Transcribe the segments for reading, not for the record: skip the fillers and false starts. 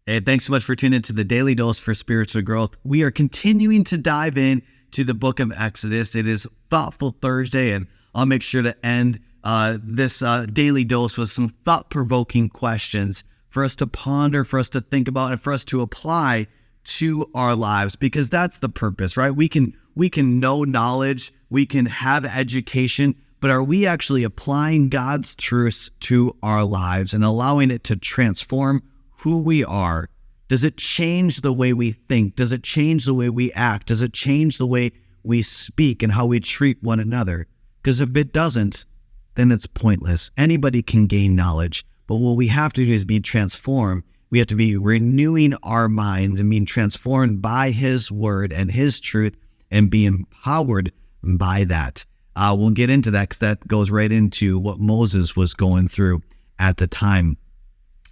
Hey, thanks so much for tuning into the Daily Dose for Spiritual Growth. We are continuing to dive in to the book of Exodus. It is Thoughtful Thursday, and I'll make sure to end this Daily Dose with some thought-provoking questions for us to ponder, for us to think about, and for us to apply to our lives, because that's the purpose, right? We can know knowledge, we can have education, but are we actually applying God's truths to our lives and allowing it to transform who we are? Does it change the way we think? Does it change the way we act? Does it change the way we speak and how we treat one another? Because if it doesn't, then it's pointless. Anybody can gain knowledge, but what we have to do is be transformed. We have to be renewing our minds and being transformed by His word and His truth and be empowered by that. We'll get into that because that goes right into what Moses was going through at the time.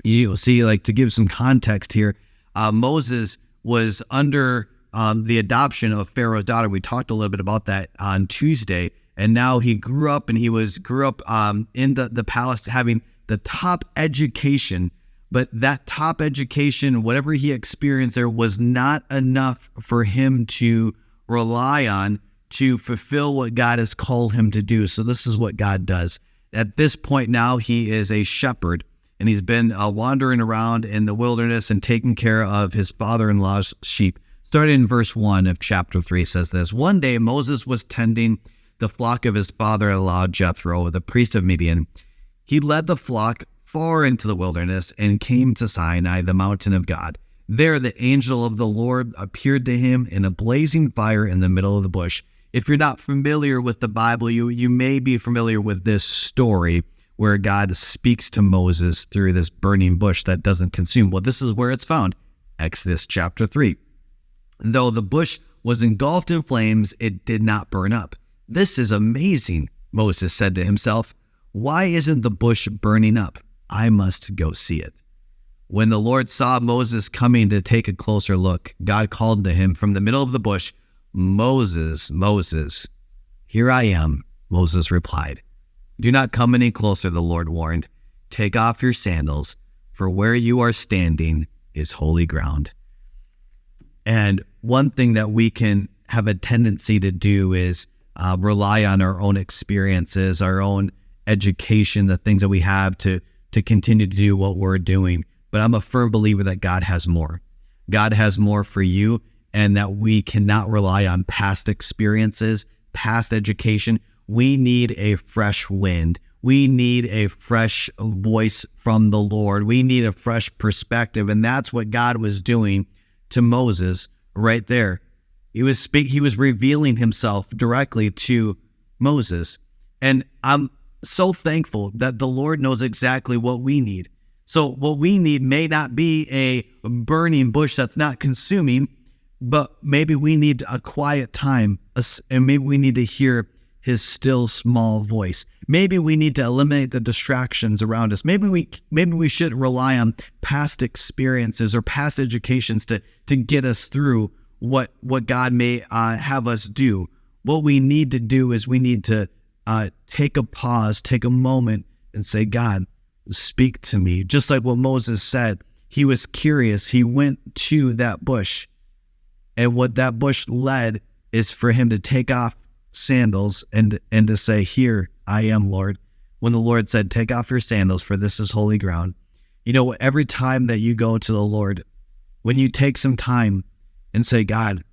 You'll see, like, to give some context here, Moses was under the adoption of Pharaoh's daughter. We talked a little bit about that on Tuesday. And now he grew up in the palace, having the top education. But that top education, whatever he experienced there, was not enough for him to rely on to fulfill what God has called him to do. So this is what God does. At this point now, he is a shepherd. And he's been wandering around in the wilderness and taking care of his father-in-law's sheep. Starting in verse 1 of chapter 3 says this: One day Moses was tending the flock of his father-in-law Jethro, the priest of Midian. He led the flock far into the wilderness and came to Sinai, the mountain of God. There the angel of the Lord appeared to him in a blazing fire in the middle of the bush. If you're not familiar with the Bible, you may be familiar with this story where God speaks to Moses through this burning bush that doesn't consume. Well, this is where it's found, Exodus chapter 3. Though the bush was engulfed in flames, it did not burn up. This is amazing, Moses said to himself. Why isn't the bush burning up? I must go see it. When the Lord saw Moses coming to take a closer look, God called to him from the middle of the bush, Moses, Moses. Here I am, Moses replied. Do not come any closer, the Lord warned. Take off your sandals, for where you are standing is holy ground. And one thing that we can have a tendency to do is rely on our own experiences, our own education, the things that we have to continue to do what we're doing. But I'm a firm believer that God has more. God has more for you, and that we cannot rely on past experiences, past education. We need a fresh wind. We need a fresh voice from the Lord. We need a fresh perspective. And that's what God was doing to Moses right there. He was revealing himself directly to Moses. And I'm so thankful that the Lord knows exactly what we need. So what we need may not be a burning bush that's not consuming, but maybe we need a quiet time, and maybe we need to hear His still small voice. Maybe we need to eliminate the distractions around us. Maybe we should rely on past experiences or past educations to get us through what God may have us do. What we need to do is we need to take a pause, take a moment, and say, God, speak to me. Just like what Moses said, he was curious. He went to that bush, and what that bush led is for him to take off sandals and to say, here I am, Lord. When the Lord said, take off your sandals, for this is holy ground. You know, every time that you go to the Lord, when you take some time and say, God,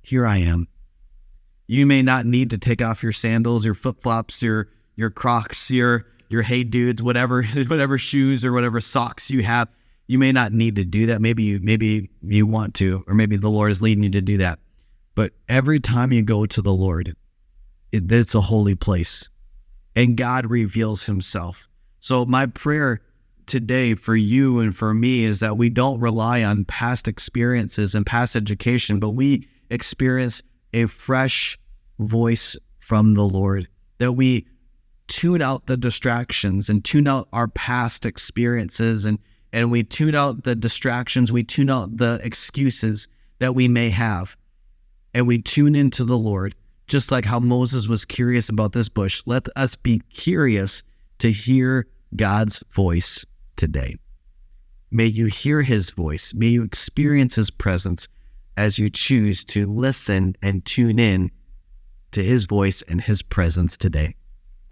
here I am. You may not need to take off your sandals, your flip-flops, your Crocs, your Hey Dudes, whatever shoes or whatever socks you have. You may not need to do that. Maybe you want to, or maybe the Lord is leading you to do that. But every time you go to the Lord, it's a holy place, and God reveals Himself. So my prayer today for you and for me is that we don't rely on past experiences and past education, but we experience a fresh voice from the Lord, that we tune out the distractions and tune out our past experiences, and we tune out the distractions, we tune out the excuses that we may have, and we tune into the Lord. Just like how Moses was curious about this bush, let us be curious to hear God's voice today. May you hear his voice. May you experience his presence as you choose to listen and tune in to his voice and his presence today.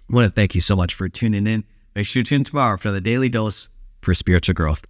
I want to thank you so much for tuning in. Make sure you tune in tomorrow for the Daily Dose for Spiritual Growth.